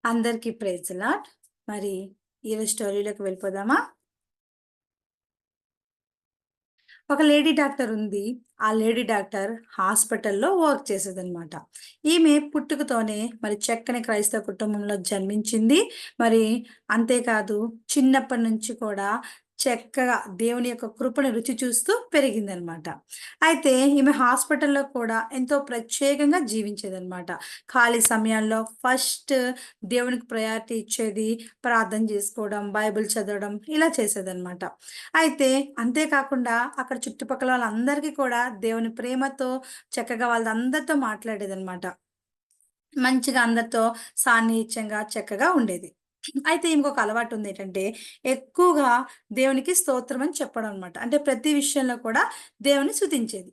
అందరికీ praise lord. మరి ఈరోజు స్టోరీలోకి వెళ్ళిపోదామా? ఒక లేడీ డాక్టర్ ఉంది. ఆ లేడీ డాక్టర్ హాస్పిటల్‌లో వర్క్ చేసేదనమాట. ఈమె పుట్టుకతోనే మరి చక్కని క్రైస్తవ కుటుంబంలో జన్మించింది. మరి అంతేకాదు చిన్నప్పటి నుంచి కూడా చక్కగా దేవుని యొక్క కృపను రుచి చూస్తూ పెరిగిందనమాట. అయితే ఈమె హాస్పిటల్‌లో కూడా ఎంతో ప్రత్యేకంగా జీవించేదనమాట. ఖాళీ సమయాల్లో ఫస్ట్ దేవునికి ప్రయారిటీ ఇచ్చేది, ప్రార్థన చేసుకోవడం, బైబిల్ చదవడం ఇలా చేసేదనమాట. అయితే అంతే కాకుండా అక్కడ చుట్టుపక్కల వాళ్ళందరికీ కూడా దేవుని ప్రేమతో చక్కగా వాళ్ళందరితో మాట్లాడేదనమాట. మంచిగా అందరితో సాన్నిహిత్యంగా చక్కగా ఉండేది. అయితే ఇంకొక అలవాటుంది ఏంటంటే, ఎక్కువగా దేవునికి స్తోత్రం అని చెప్పడం అనమాట. అంటే ప్రతి విషయంలో కూడా దేవుని స్తుతించేది.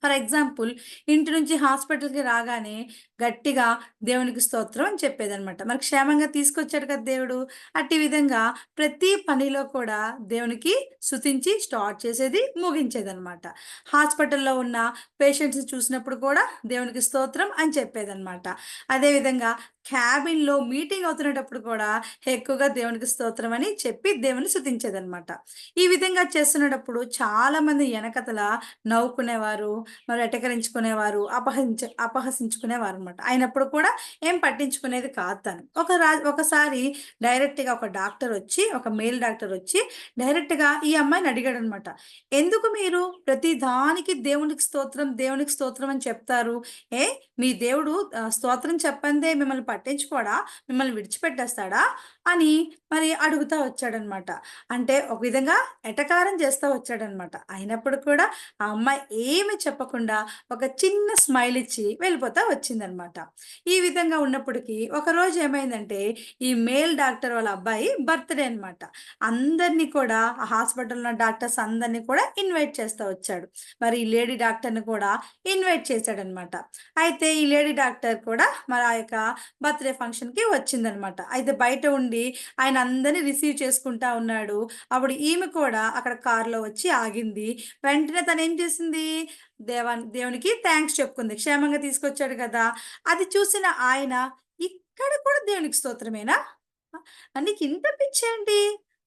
ఫర్ ఎగ్జాంపుల్ ఇంటి నుంచి హాస్పిటల్‌కి రాగానే గట్టిగా దేవునికి స్తోత్రం అని చెప్పేదనమాట. మరి క్షేమంగా తీసుకొచ్చాడు కదా దేవుడు. అట్టి విధంగా ప్రతి పనిలో కూడా దేవునికి స్తుతించి స్టార్ట్ చేసేది, ముగించేదనమాట. హాస్పిటల్‌లో ఉన్న పేషెంట్స్‌ని చూసినప్పుడు కూడా దేవునికి స్తోత్రం అని చెప్పేదనమాట. అదేవిధంగా క్యాబిన్‌లో మీటింగ్ అవుతునేటప్పుడు కూడా ఎక్కువగా దేవునికి స్తోత్రం అని చెప్పి దేవుని స్తుతించేదనమాట. ఈ విధంగా చేస్తునేటప్పుడు చాలామంది ఎనకతల నవ్వుకునేవారు, మరి ఎటకరించుకునేవారు, అపహసించుకునేవారనమాట. అయినప్పుడు కూడా ఏం పట్టించుకునేది కాదు తను. ఒకసారి డైరెక్ట్‌గా ఒక డాక్టరొచ్చి, ఒక మేల్ డాక్టరొచ్చి డైరెక్ట్‌గా ఈ అమ్మాయిని అడిగాడనమాట. "ఎందుకు మీరు ప్రతి దానికి దేవునికి స్తోత్రం, దేవునికి స్తోత్రం అని చెప్తారు? ఏ మీ దేవుడు స్తోత్రం చెప్పందే మిమ్మల్ని పట్టించుకోడా? మిమ్మల్ని విడిచిపెట్టేస్తాడా?" అని మరి అడుగుతా వచ్చాడనమాట. అంటే ఒక విధంగా ఎటకారం చేస్తా వచ్చాడనమాట. అయినప్పుడు కూడా ఆ అమ్మాయి ఏమి చెప్పకుండా ఒక చిన్న స్మైల్ ఇచ్చి వెళ్ళిపోతా వచ్చిందనమాట. ఈ విధంగా ఉన్నప్పటికీ ఒకరోజు ఏమైందంటే, ఈ మేల్ డాక్టర్ వాళ్ళ అబ్బాయి బర్త్‌డే అనమాట. అందరిని కూడా ఆ హాస్పిటల్‌లో ఉన్న డాక్టర్స్ అందరిని కూడా ఇన్వైట్ చేస్తా వచ్చాడు. మరి ఈ లేడీ డాక్టర్‌ని కూడా ఇన్వైట్ చేశాడనమాట. అయితే ఈ లేడీ డాక్టర్ కూడా మరి ఆ యొక్క బర్త్‌డే ఫంక్షన్‌కి వచ్చిందనమాట. అయితే బయట ఉండి ఆయన అందరిని రిసీవ్ చేసుకుంటా ఉన్నాడు. అప్పుడు ఈమె కూడా అక్కడ కారులో వచ్చి ఆగింది. వెంటనే తనేం చేసింది, దేవునికి థాంక్స్ చెప్పుకుంది. క్షేమంగా తీసుకొచ్చాడు కదా! అది చూసిన ఆయన, "ఇక్కడ కూడా దేవునికి స్తోత్రమేనా? నీకింత పిచ్చేంటి?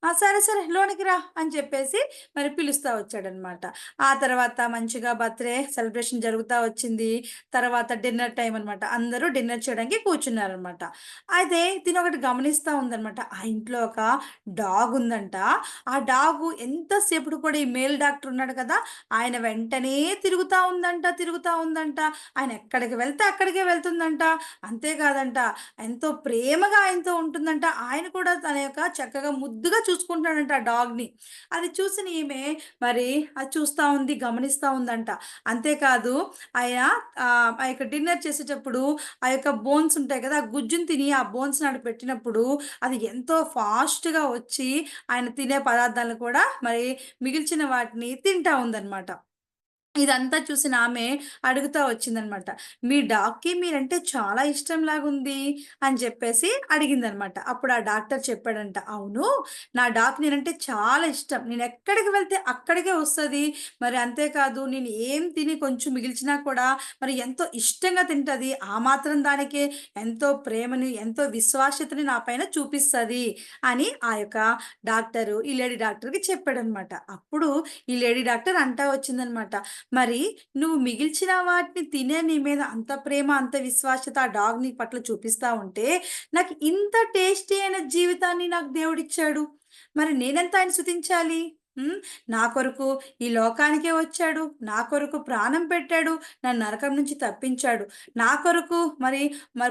ఆ! సరే, సరే లోనికి రా" అని చెప్పేసి మరి పిలుస్తా వచ్చాడనమాట. ఆ తర్వాత మంచిగా బర్త్‌డే సెలబ్రేషన్ జరుగుతా వచ్చింది. తర్వాత డిన్నర్ టైమ్ అనమాట. అందరూ డిన్నర్ చేయడానికి కూర్చున్నారనమాట. అయితే తినొకటి గమనిస్తా ఉందనమాట. ఆ ఇంట్లో ఒక డాగ్ ఉందంట. ఆ డాగు ఎంతసేపుడు కూడా ఈ మేల్ డాక్టర్ ఉన్నాడు కదా! ఆయన వెంటనే తిరుగుతా ఉందంట, తిరుగుతా ఉందంట. ఆయన ఎక్కడికి వెళ్తే అక్కడికే వెళ్తుందంట. అంతే కాదంట, ఎంతో ప్రేమగా ఆయనతో ఉంటుందంట. ఆయన కూడా తన యొక్క చక్కగా ముద్దుగా చూసుకుంటున్నాడంట ఆ డాగ్‌ని. అది చూసిన ఈమె మరి అది చూస్తా ఉంది, గమనిస్తా ఉందంట. అంతేకాదు ఆయన ఆ యొక్క డిన్నర్ చేసేటప్పుడు ఆ యొక్క బోన్స్ ఉంటాయి కదా! ఆ గుజ్జుని తిని ఆ బోన్స్‌ని ఆడ పెట్టినప్పుడు అది ఎంతో ఫాస్ట్‌గా వచ్చి ఆయన తినే పదార్థాలను కూడా మరి మిగిల్చిన వాటిని తింటా ఉందనమాట. ఇదంతా చూసిన ఆమె అడుగుతా వచ్చిందనమాట. "మీ డాగ్‌కి మీరంటే చాలా ఇష్టంలాగుంది" అని చెప్పేసి అడిగిందనమాట. అప్పుడు ఆ డాక్టర్ చెప్పాడంట, "అవును, నా డాగ్‌కి నేనంటే చాలా ఇష్టం. నేనెక్కడికి వెళ్తే అక్కడికే వస్తది. మరి అంతేకాదు నేను ఏం తిని కొంచెం మిగిల్చినా కూడా మరి ఎంతో ఇష్టంగా తింటది. ఆ మాత్రం దానికే ఎంతో ప్రేమని, ఎంతో విశ్వాస్యతని నా పైన చూపిస్తది" అని ఆ యొక్క డాక్టరు ఈ లేడీ డాక్టర్‌కి చెప్పాడనమాట. అప్పుడు ఈ లేడీ డాక్టర్ అంటా వచ్చిందనమాట. మరి నువ్వు మిగిల్చిన వాటిని తినే నీ మీద అంత ప్రేమ, అంత విశ్వాస్యత ఆ డాగ్ నీ పట్ల చూపిస్తా ఉంటే, నాకు ఇంత టేస్టీ అయిన జీవితాన్ని నాకు దేవుడిచ్చాడు. మరి నేనెంత ఆయన స్తుతించాలి? హ్మ్. నా కొరకు ఈ లోకానికే వచ్చాడు. నా కొరకు ప్రాణం పెట్టాడు. నన్ను నరకం నుంచి తప్పించాడు. నా కొరకు మరి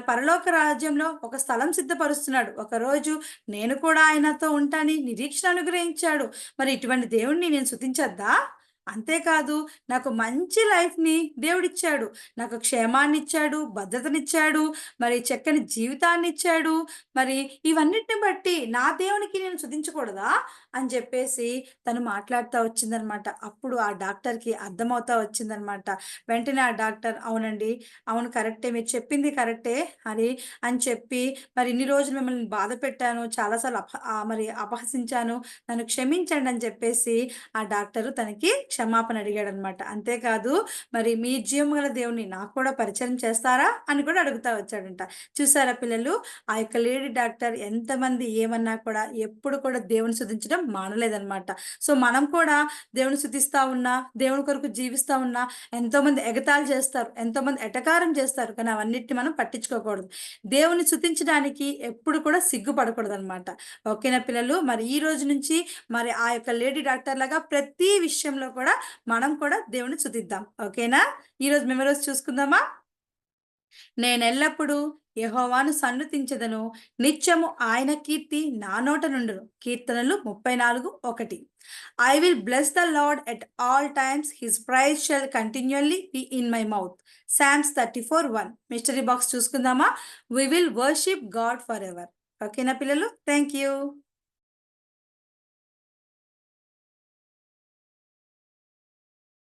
పరలోక రాజ్యంలో ఒక స్థలం సిద్ధపరుస్తున్నాడు. ఒకరోజు నేను కూడా ఆయనతో ఉంటాని నిరీక్షణ అనుగ్రహించాడు. మరి ఇటువంటి దేవుడిని నేను స్తుతించొద్దా? అంతేకాదు నాకు మంచి లైఫ్‌ని దేవుడిచ్చాడు. నాకు క్షేమాన్నిచ్చాడు, భద్రతనిచ్చాడు, మరి చక్కని జీవితాన్నిచ్చాడు. మరి ఇవన్నిటిని బట్టి నా దేవునికి నేను స్తుతించకూడదా? అని చెప్పేసి తను మాట్లాడుతా వచ్చిందనమాట. అప్పుడు ఆ డాక్టర్‌కి అర్థమవుతా వచ్చిందనమాట. వెంటనే ఆ డాక్టర్ అవునండి, అవును కరెక్టే, మీరు చెప్పింది కరెక్టే అని చెప్పి మరి ఇన్ని రోజులు మిమ్మల్ని బాధ పెట్టాను. చాలా సార్లు మరి అపహసించాను. నన్ను క్షమించండి అని చెప్పేసి ఆ డాక్టరు తనకి క్షమాపణ అడిగాడనమాట. అంతేకాదు మరి మీ జీవం గల దేవుడిని నాకు కూడా పరిచయం చేస్తారా అని కూడా అడుగుతా వచ్చాడంట. చూసారా పిల్లలు? ఆ యొక్క లేడీ డాక్టర్ ఎంతమంది ఏమన్నా కూడా ఎప్పుడు కూడా దేవుని స్తుతించడం మానలేదనమాట. సో, మనం కూడా దేవుని స్తుతిస్తా ఉన్నా, దేవుని కొరకు జీవిస్తా ఉన్నా, ఎంతోమంది ఎగతాళి చేస్తారు, ఎంతోమంది ఎటకారం చేస్తారు. కానీ అవన్నిటిని మనం పట్టించుకోకూడదు. దేవుని స్తుతించడానికి ఎప్పుడు కూడా సిగ్గుపడకూడదనమాట. ఓకేనా పిల్లలు? మరి ఈ రోజు నుంచి మరి ఆ యొక్క లేడీ డాక్టర్ లాగా ప్రతి విషయంలో కూడా మనం కూడా దేవుని స్తుతిద్దాం. ఓకేనా? ఈరోజు మెమరీస్ చూసుకుందామా? నేనెల్లప్పుడూ యెహోవాను సన్నుతించెదను. నిత్యము ఆయన కీర్తి నా నోట నుండును. కీర్తనలు 34:1. I will bless the Lord at all times. His praise shall continually be in my mouth. Psalms 34:1. Mystery box చూసుకుందామా? We will worship God forever. ఓకేనా పిల్లలు? Thank you.